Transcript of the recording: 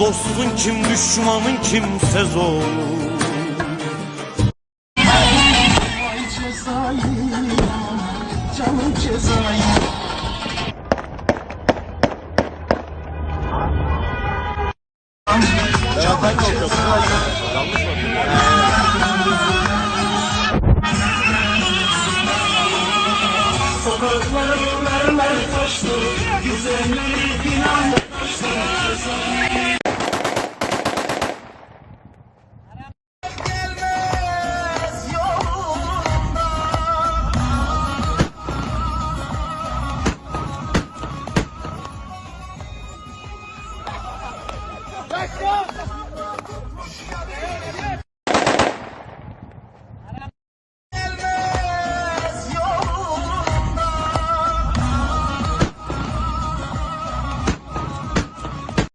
Dostun kim, düşmanın kimsez olur. Ay Cezayir, canım Cezayir. Canım Cezayir. Sokakları mermer taştı, güzelleri binanlar taştı. Gelmez yolunda.